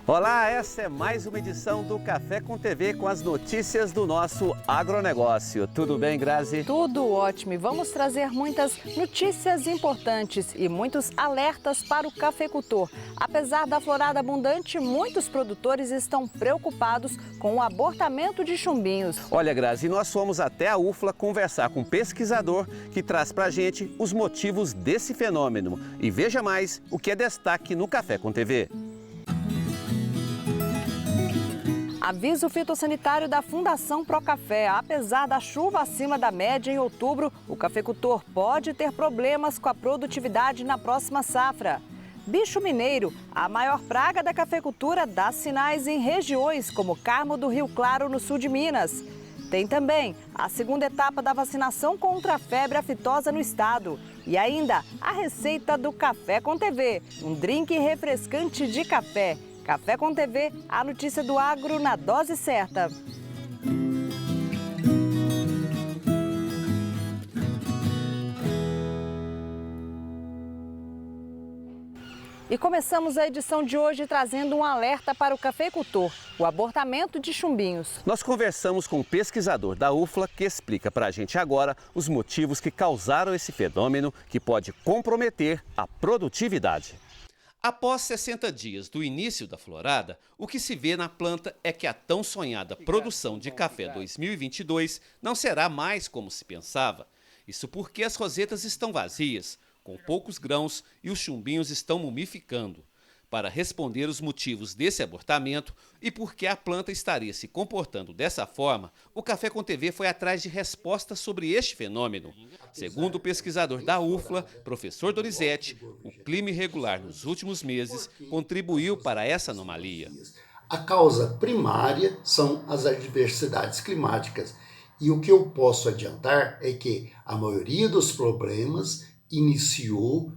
Olá, essa é mais uma edição do Café com TV com as notícias do nosso agronegócio. Tudo bem, Grazi? Tudo ótimo e vamos trazer muitas notícias importantes e muitos alertas para o cafeicultor. Apesar da florada abundante, muitos produtores estão preocupados com o abortamento de chumbinhos. Olha, Grazi, nós fomos até a UFLA conversar com um pesquisador que traz pra gente os motivos desse fenômeno. E veja mais o que é destaque no Café com TV. Aviso fitossanitário da Fundação Procafé. Apesar da chuva acima da média em outubro, o cafeicultor pode ter problemas com a produtividade na próxima safra. Bicho mineiro, a maior praga da cafeicultura, dá sinais em regiões como Carmo do Rio Claro, no sul de Minas. Tem também a segunda etapa da vacinação contra a febre aftosa no estado. E ainda a receita do Café com TV, um drink refrescante de café. Café com TV, a notícia do agro na dose certa. E começamos a edição de hoje trazendo um alerta para o cafeicultor, o abortamento de chumbinhos. Nós conversamos com um pesquisador da UFLA que explica para a gente agora os motivos que causaram esse fenômeno que pode comprometer a produtividade. Após 60 dias do início da florada, o que se vê na planta é que a tão sonhada produção de café 2022 não será mais como se pensava. Isso porque as rosetas estão vazias, com poucos grãos e os chumbinhos estão mumificando. Para responder os motivos desse abortamento e por que a planta estaria se comportando dessa forma, o Café com TV foi atrás de respostas sobre este fenômeno. Segundo o pesquisador da UFLA, professor Donizete, o clima irregular nos últimos meses contribuiu para essa anomalia. A causa primária são as adversidades climáticas. E o que eu posso adiantar é que a maioria dos problemas iniciou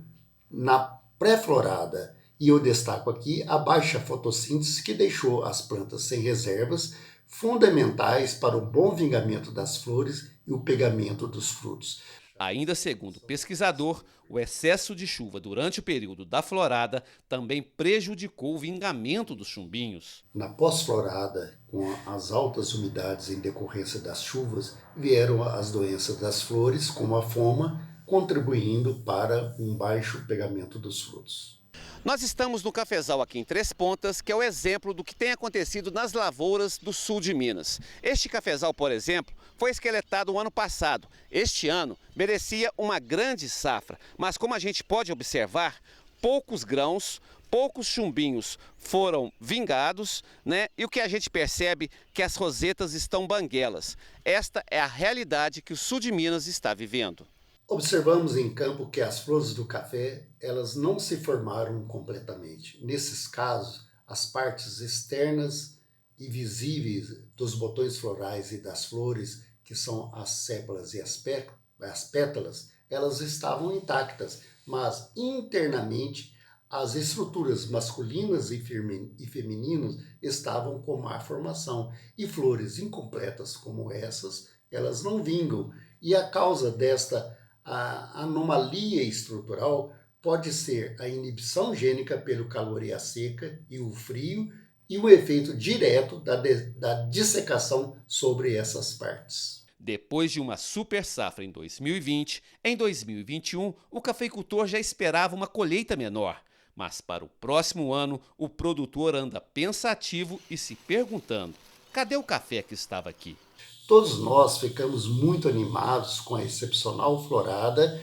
na pré-florada. E eu destaco aqui a baixa fotossíntese que deixou as plantas sem reservas, fundamentais para o bom vingamento das flores e o pegamento dos frutos. Ainda segundo o pesquisador, o excesso de chuva durante o período da florada também prejudicou o vingamento dos chumbinhos. Na pós-florada, com as altas umidades em decorrência das chuvas, vieram as doenças das flores, como a foma, contribuindo para um baixo pegamento dos frutos. Nós estamos no cafezal aqui em Três Pontas, que é o exemplo do que tem acontecido nas lavouras do sul de Minas. Este cafezal, por exemplo, foi esqueletado o ano passado. Este ano merecia uma grande safra, mas como a gente pode observar, poucos grãos, poucos chumbinhos foram vingados, né? E o que a gente percebe é que as rosetas estão banguelas. Esta é a realidade que o sul de Minas está vivendo. Observamos em campo que as flores do café, elas não se formaram completamente. Nesses casos, as partes externas e visíveis dos botões florais e das flores, que são as sépalas e as pétalas, elas estavam intactas, mas internamente as estruturas masculinas e femininas estavam com má formação. E flores incompletas como essas, elas não vingam. E a causa desta a anomalia estrutural pode ser a inibição gênica pelo calor e a seca e o frio e o efeito direto da dissecação sobre essas partes. Depois de uma super safra em 2020, em 2021 o cafeicultor já esperava uma colheita menor. Mas para o próximo ano o produtor anda pensativo e se perguntando: cadê o café que estava aqui? Todos nós ficamos muito animados com a excepcional florada,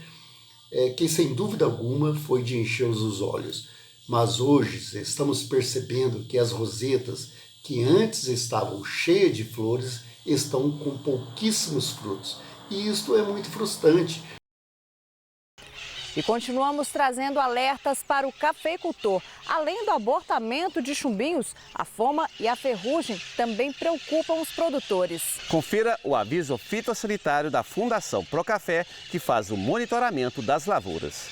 que sem dúvida alguma foi de encher os olhos. Mas hoje estamos percebendo que as rosetas, que antes estavam cheias de flores, estão com pouquíssimos frutos. E isto é muito frustrante. E continuamos trazendo alertas para o cafeicultor. Além do abortamento de chumbinhos, a foma e a ferrugem também preocupam os produtores. Confira o aviso fitossanitário da Fundação Procafé, que faz o monitoramento das lavouras.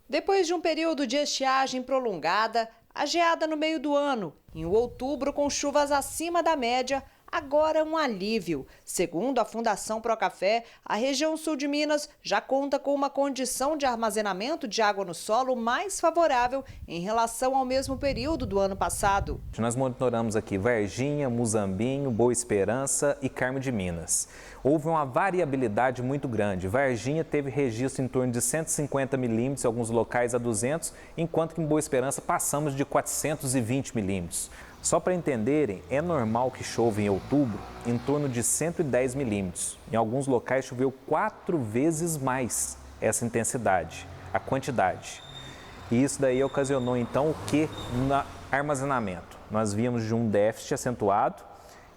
Depois de um período de estiagem prolongada, a geada no meio do ano, em outubro com chuvas acima da média, agora um alívio. Segundo a Fundação Procafé, a região sul de Minas já conta com uma condição de armazenamento de água no solo mais favorável em relação ao mesmo período do ano passado. Nós monitoramos aqui Varginha, Muzambinho, Boa Esperança e Carmo de Minas. Houve uma variabilidade muito grande. Varginha teve registro em torno de 150 milímetros, em alguns locais a 200, enquanto que em Boa Esperança passamos de 420 milímetros. Só para entenderem, é normal que chova em outubro em torno de 110 milímetros. Em alguns locais choveu 4 vezes mais essa intensidade, a quantidade. E isso daí ocasionou então o que no armazenamento? Nós víamos de um déficit acentuado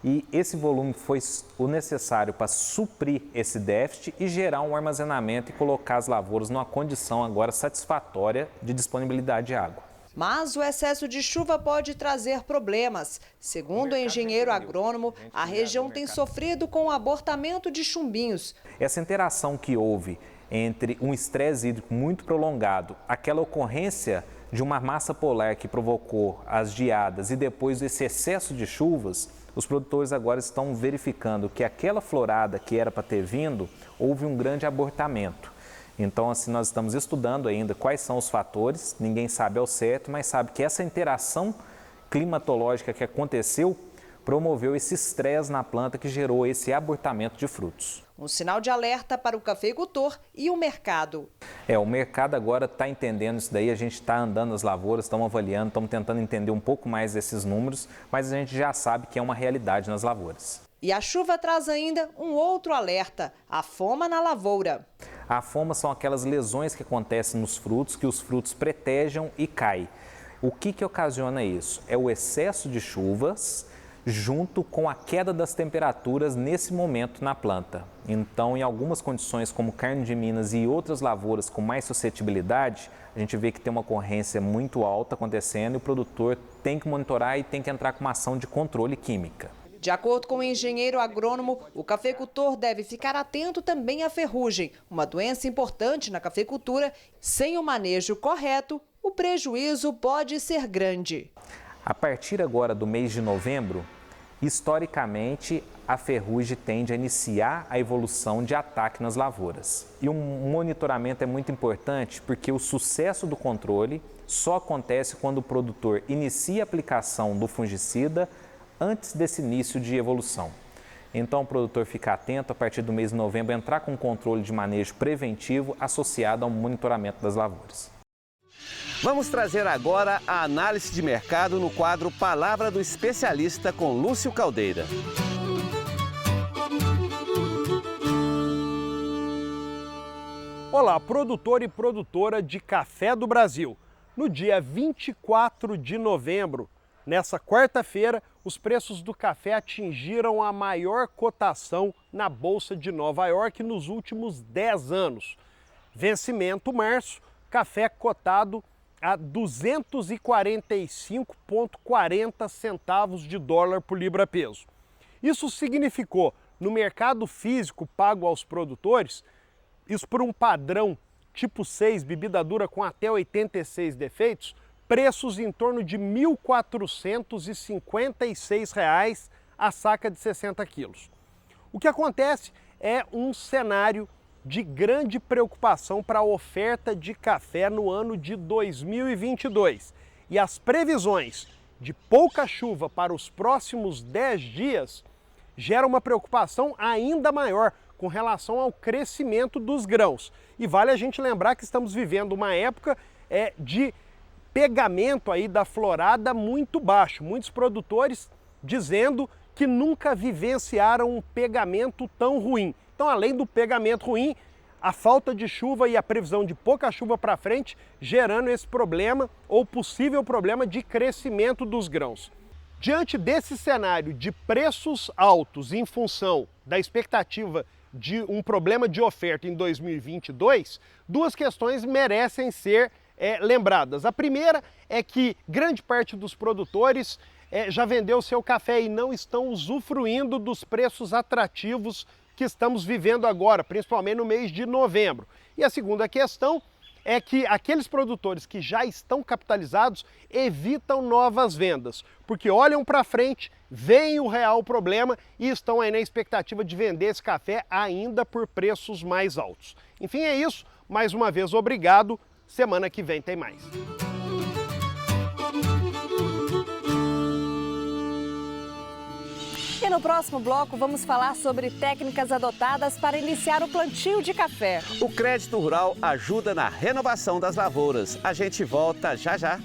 e esse volume foi o necessário para suprir esse déficit e gerar um armazenamento e colocar as lavouras numa condição agora satisfatória de disponibilidade de água. Mas o excesso de chuva pode trazer problemas. Segundo o engenheiro agrônomo, a região tem sofrido com o abortamento de chumbinhos. Essa interação que houve entre um estresse hídrico muito prolongado, aquela ocorrência de uma massa polar que provocou as geadas e depois esse excesso de chuvas, os produtores agora estão verificando que aquela florada que era para ter vindo, houve um grande abortamento. Então, assim, nós estamos estudando ainda quais são os fatores, ninguém sabe ao certo, mas sabe que essa interação climatológica que aconteceu promoveu esse estresse na planta que gerou esse abortamento de frutos. Um sinal de alerta para o cafeicultor e o mercado. O mercado agora está entendendo isso daí, a gente está andando nas lavouras, estamos avaliando, estamos tentando entender um pouco mais desses números, mas a gente já sabe que é uma realidade nas lavouras. E a chuva traz ainda um outro alerta, a foma na lavoura. A foma são aquelas lesões que acontecem nos frutos, que os frutos pretejam e caem. O que ocasiona isso? É o excesso de chuvas junto com a queda das temperaturas nesse momento na planta. Então, em algumas condições, como Carmo de Minas e outras lavouras com mais suscetibilidade, a gente vê que tem uma ocorrência muito alta acontecendo e o produtor tem que monitorar e tem que entrar com uma ação de controle química. De acordo com o engenheiro agrônomo, o cafeicultor deve ficar atento também à ferrugem, uma doença importante na cafeicultura. Sem o manejo correto, o prejuízo pode ser grande. A partir agora do mês de novembro, historicamente, a ferrugem tende a iniciar a evolução de ataque nas lavouras. E um monitoramento é muito importante porque o sucesso do controle só acontece quando o produtor inicia a aplicação do fungicida antes desse início de evolução. Então, o produtor fica atento a partir do mês de novembro, entrar com um controle de manejo preventivo associado ao monitoramento das lavouras. Vamos trazer agora a análise de mercado no quadro Palavra do Especialista com Lúcio Caldeira. Olá, produtor e produtora de café do Brasil. No dia 24 de novembro, nessa quarta-feira, os preços do café atingiram a maior cotação na Bolsa de Nova York nos últimos 10 anos. Vencimento março, café cotado a 245,40 centavos de dólar por libra-peso. Isso significou, no mercado físico pago aos produtores, isso por um padrão tipo 6, bebida dura com até 86 defeitos, preços em torno de R$ 1.456 a saca de 60 quilos. O que acontece é um cenário de grande preocupação para a oferta de café no ano de 2022. E as previsões de pouca chuva para os próximos 10 dias geram uma preocupação ainda maior com relação ao crescimento dos grãos. E vale a gente lembrar que estamos vivendo uma época de pegamento aí da florada muito baixo. Muitos produtores dizendo que nunca vivenciaram um pegamento tão ruim. Então, além do pegamento ruim, a falta de chuva e a previsão de pouca chuva para frente, gerando esse problema ou possível problema de crescimento dos grãos. Diante desse cenário de preços altos em função da expectativa de um problema de oferta em 2022, duas questões merecem ser lembradas. A primeira é que grande parte dos produtores já vendeu seu café e não estão usufruindo dos preços atrativos que estamos vivendo agora, principalmente no mês de novembro. E a segunda questão é que aqueles produtores que já estão capitalizados evitam novas vendas, porque olham para frente, veem o real problema e estão aí na expectativa de vender esse café ainda por preços mais altos. Enfim, é isso. Mais uma vez, obrigado. Semana que vem tem mais. E no próximo bloco vamos falar sobre técnicas adotadas para iniciar o plantio de café. O crédito rural ajuda na renovação das lavouras. A gente volta já já.